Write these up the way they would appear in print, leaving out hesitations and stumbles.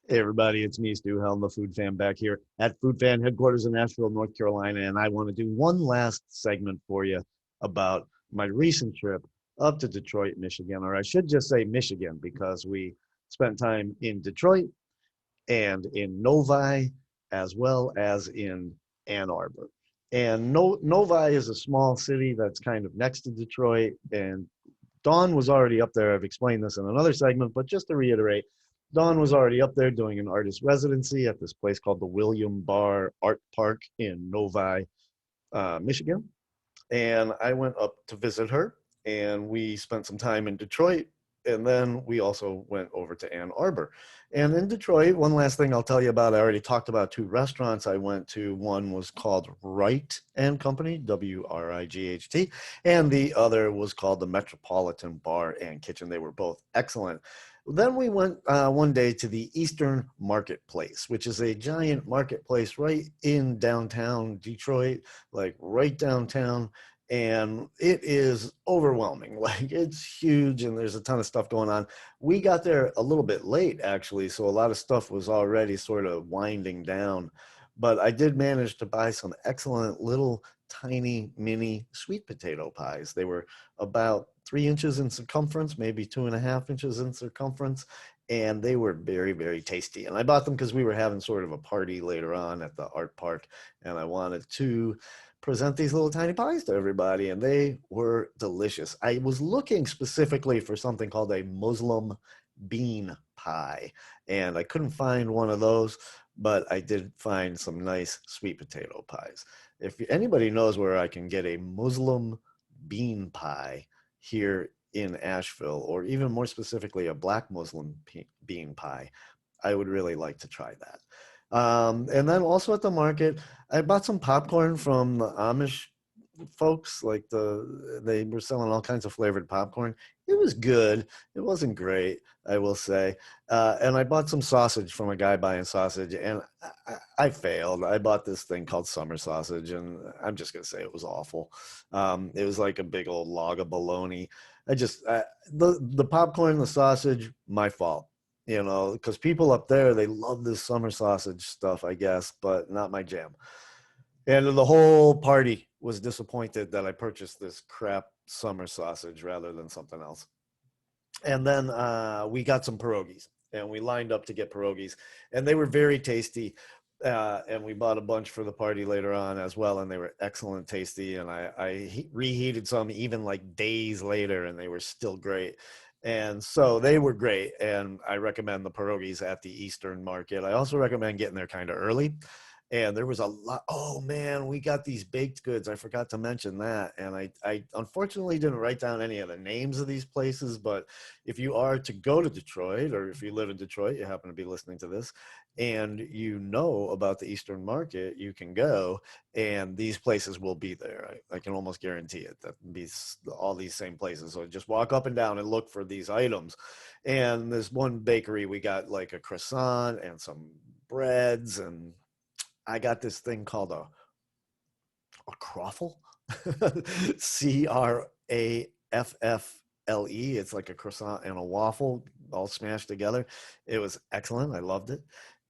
Hey everybody, it's me, Stu Helm, the Food Fan, back here at Food Fan headquarters in Asheville, North Carolina, and I want to do one last segment for you about my recent trip up to Detroit, Michigan, or I should just say Michigan, because we spent time in Detroit and in Novi, as well as in Ann Arbor. And Novi is a small city that's kind of next to Detroit, and Dawn was already up there. I've explained this in another segment, but just to reiterate, Dawn was already up there doing an artist residency at this place called the William Barr Art Park in Novi, Michigan. And I went up to visit her, and we spent some time in Detroit. And then we also went over to Ann Arbor. And in Detroit, one last thing I'll tell you about, I already talked about two restaurants I went to. One was called Wright and Company, Wright, and the other was called the Metropolitan Bar and Kitchen. They were both excellent. Then we went one day to the Eastern Marketplace, which is a giant marketplace right in downtown Detroit, like right downtown. And it is overwhelming. Like, it's huge, and there's a ton of stuff going on. We got there a little bit late, actually, so a lot of stuff was already sort of winding down. But I did manage to buy some excellent little tiny mini sweet potato pies. They were about 3 inches in circumference, maybe 2.5 inches in circumference, and they were very, very tasty. And I bought them because we were having sort of a party later on at the art park, and I wanted to present these little tiny pies to everybody, and they were delicious. I was looking specifically for something called a Muslim bean pie, and I couldn't find one of those, but I did find some nice sweet potato pies. If anybody knows where I can get a Muslim bean pie here in Asheville, or even more specifically, a black Muslim bean pie, I would really like to try that. And then also at the market, I bought some popcorn from the Amish folks. Like, they were selling all kinds of flavored popcorn. It was good. It wasn't great, I will say. And I bought some sausage from a guy buying sausage, and I failed. I bought this thing called summer sausage, and I'm just gonna say it was awful. It was like a big old log of bologna. The popcorn, the sausage, my fault. Because people up there, they love this summer sausage stuff, I guess, but not my jam. And the whole party was disappointed that I purchased this crap summer sausage rather than something else. And then we got some pierogies, and we lined up to get pierogies, and they were very tasty. And we bought a bunch for the party later on as well, and they were excellent, tasty. And I reheated some even like days later, and they were still great. And so they were great, and I recommend the pierogies at the Eastern Market. I also recommend getting there kind of early, and there was a lot. Oh man, we got these baked goods. I forgot to mention that. And I unfortunately didn't write down any of the names of these places, but if you are to go to Detroit, or if you live in Detroit, you happen to be listening to this, and you know about the Eastern Market, you can go, and these places will be there. I can almost guarantee it, that these all these same places. So just walk up and down and look for these items. And this one bakery, we got like a croissant and some breads, and I got this thing called a croffle, Craffle. It's like a croissant and a waffle all smashed together. It was excellent. I loved it.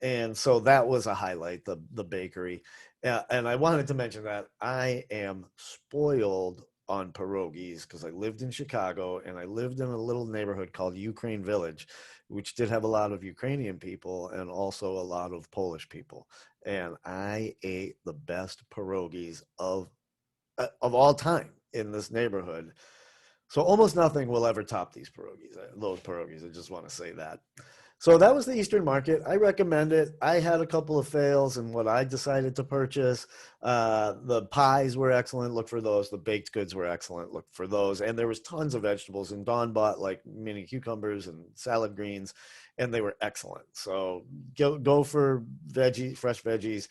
And so that was a highlight, the bakery. And I wanted to mention that I am spoiled on pierogies because I lived in Chicago, and I lived in a little neighborhood called Ukraine Village, which did have a lot of Ukrainian people and also a lot of Polish people. And I ate the best pierogies of all time in this neighborhood. So almost nothing will ever top those pierogies. I just want to say that. So that was the Eastern Market. I recommend it. I had a couple of fails in what I decided to purchase. The pies were excellent. Look for those. The baked goods were excellent. Look for those. And there was tons of vegetables. And Dawn bought like mini cucumbers and salad greens, and they were excellent. So go for fresh veggies.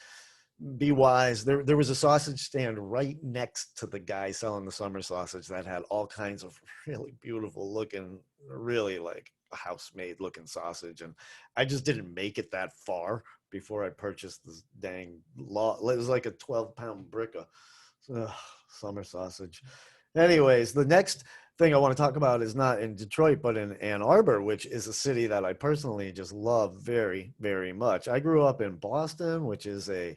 Be wise. There was a sausage stand right next to the guy selling the summer sausage that had all kinds of really beautiful looking, really like house made looking sausage. And I just didn't make it that far before I purchased this dang law. It was like a 12-pound brick of summer sausage. Anyways, the next thing I want to talk about is not in Detroit, but in Ann Arbor, which is a city that I personally just love very, very much. I grew up in Boston, which is a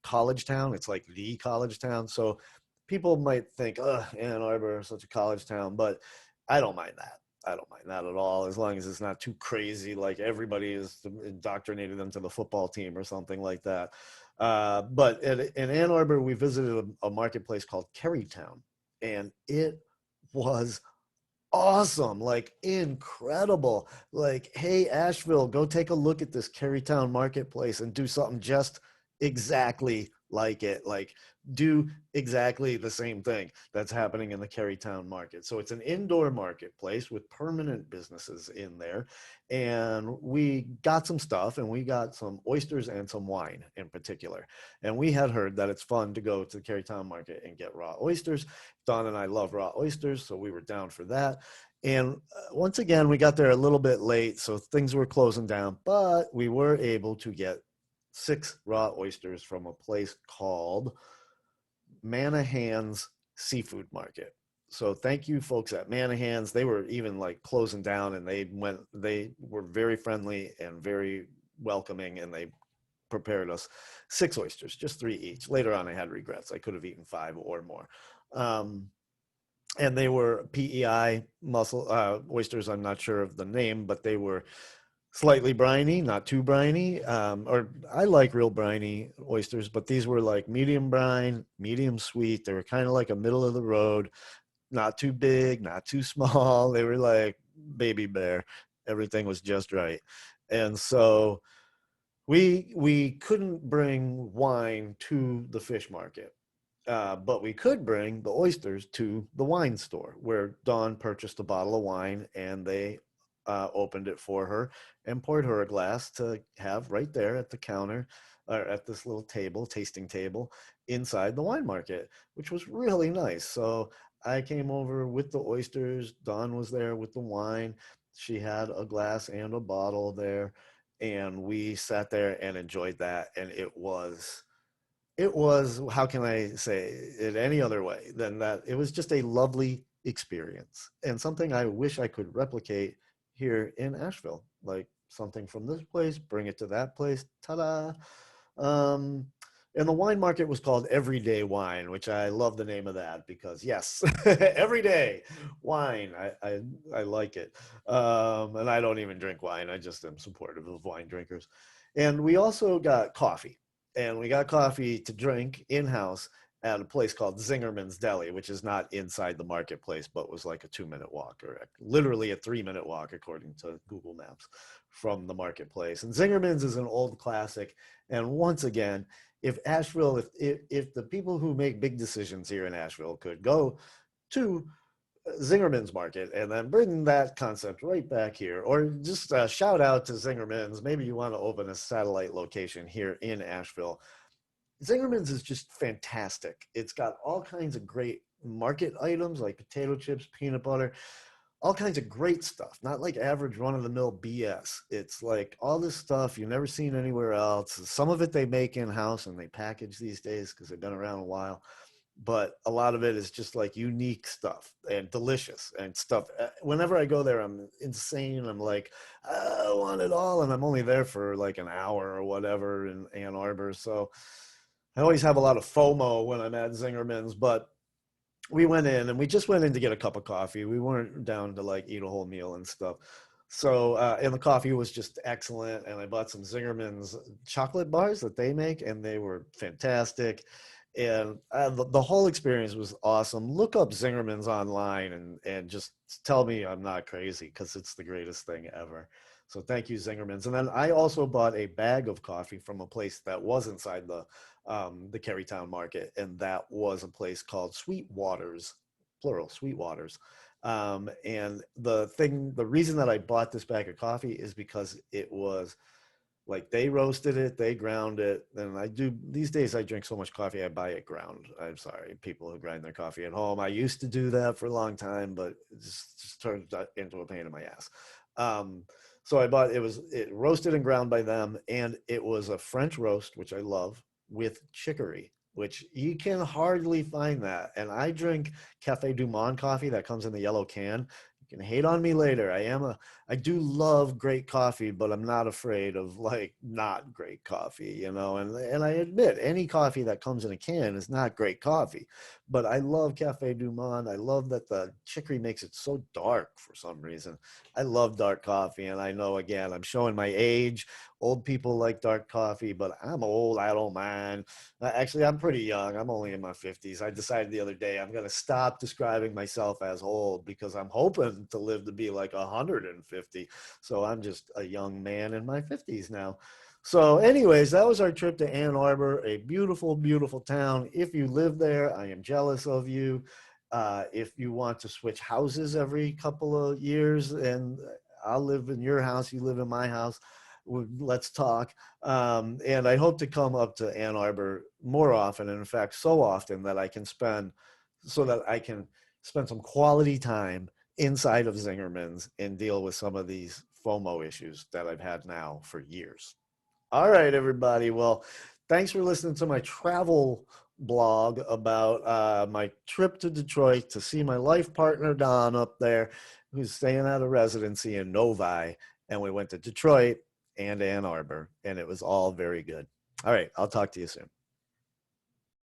college town. It's like the college town. So people might think, oh, Ann Arbor is such a college town, but I don't mind that. I don't mind that at all, as long as it's not too crazy, like everybody is indoctrinated them to the football team or something like that. But in Ann Arbor, we visited a marketplace called Kerrytown, and it was awesome, like incredible. Like, hey, Asheville, go take a look at this Kerrytown marketplace and do something just exactly like it. Like, do exactly the same thing that's happening in the Kerrytown market. So it's an indoor marketplace with permanent businesses in there. And we got some stuff, and we got some oysters and some wine in particular. And we had heard that it's fun to go to the Kerrytown market and get raw oysters. Don and I love raw oysters, so we were down for that. And once again, we got there a little bit late, so things were closing down, but we were able to get 6 raw oysters from a place called Manahan's Seafood Market. So thank you folks at Manahan's. They were even like closing down, and they were very friendly and very welcoming, and they prepared us 6 oysters, just 3 each. Later on, I had regrets. I could have eaten 5 or more. And they were PEI mussel oysters. I'm not sure of the name, but they were slightly briny, not too briny. Or I like real briny oysters, but these were like medium brine, medium sweet. They were kind of like a middle of the road, not too big, not too small. They were like baby bear. Everything was just right. And so we couldn't bring wine to the fish market. But we could bring the oysters to the wine store, where Dawn purchased a bottle of wine, and they opened it for her and poured her a glass to have right there at the counter, or at this little table, tasting table inside the wine market, which was really nice. So I came over with the oysters. Dawn was there with the wine. She had a glass and a bottle there, and we sat there and enjoyed that. And it was, how can I say it any other way than that? It was just a lovely experience, and something I wish I could replicate here in Asheville. Like, something from this place, bring it to that place. Ta-da. Um, and the wine market was called Everyday Wine, which I love the name of that, because yes, everyday wine. I like it. And I don't even drink wine. I just am supportive of wine drinkers. And we also got coffee, and we got coffee to drink in-house at a place called Zingerman's Deli, which is not inside the marketplace, but was like a 2-minute walk, or literally a 3-minute walk, according to Google Maps, from the marketplace. And Zingerman's is an old classic. And once again, if Asheville, if the people who make big decisions here in Asheville could go to Zingerman's Market and then bring that concept right back here, or just shout out to Zingerman's. Maybe you want to open a satellite location here in Asheville. Zingerman's is just fantastic. It's got all kinds of great market items like potato chips, peanut butter, all kinds of great stuff. Not like average run-of-the-mill BS. It's like all this stuff you've never seen anywhere else. Some of it they make in-house and they package these days because they've been around a while. But a lot of it is just like unique stuff and delicious and stuff. Whenever I go there, I'm insane. I'm like, I want it all. And I'm only there for like an hour or whatever in Ann Arbor. So I always have a lot of FOMO when I'm at Zingerman's. But we went in, and we just went in to get a cup of coffee. We weren't down to like eat a whole meal and stuff. So, and the coffee was just excellent. And I bought some Zingerman's chocolate bars that they make, and they were fantastic. And the whole experience was awesome. Look up Zingerman's online, and just tell me I'm not crazy, because it's the greatest thing ever. So thank you, Zingerman's. And then I also bought a bag of coffee from a place that was inside the Kerrytown market, and that was a place called Sweetwater's, plural, Sweetwater's. And the reason that I bought this bag of coffee is because it was like, they roasted it, they ground it. And these days I drink so much coffee, I buy it ground. I'm sorry, people who grind their coffee at home. I used to do that for a long time, but it just turned into a pain in my ass. So I bought, it roasted and ground by them, and it was a French roast, which I love, with chicory. which you can hardly find that. And I drink Cafe Du Monde coffee that comes in the yellow can. You can hate on me later. I do love great coffee, but I'm not afraid of like not great coffee, you know. And I admit any coffee that comes in a can is not great coffee, but I love Cafe Du Monde. I love that the chicory makes it so dark for some reason. I love dark coffee, and I know again I'm showing my age. Old people like dark coffee, but I'm old. I don't mind. Actually, I'm pretty young. I'm only in my 50s. I decided the other day I'm going to stop describing myself as old because I'm hoping to live to be like 150. So I'm just a young man in my 50s now. So, anyways, that was our trip to Ann Arbor, a beautiful, beautiful town. If you live there, I am jealous of you. If you want to switch houses every couple of years and I'll live in your house, you live in my house, let's talk. And I hope to come up to Ann Arbor more often. And in fact, so often that so that I can spend some quality time inside of Zingerman's and deal with some of these FOMO issues that I've had now for years. All right, everybody. Well, thanks for listening to my travel blog about my trip to Detroit to see my life partner, Don, up there, who's staying at a residency in Novi. And we went to Detroit and Ann Arbor, and it was all very good. All right, I'll talk to you soon.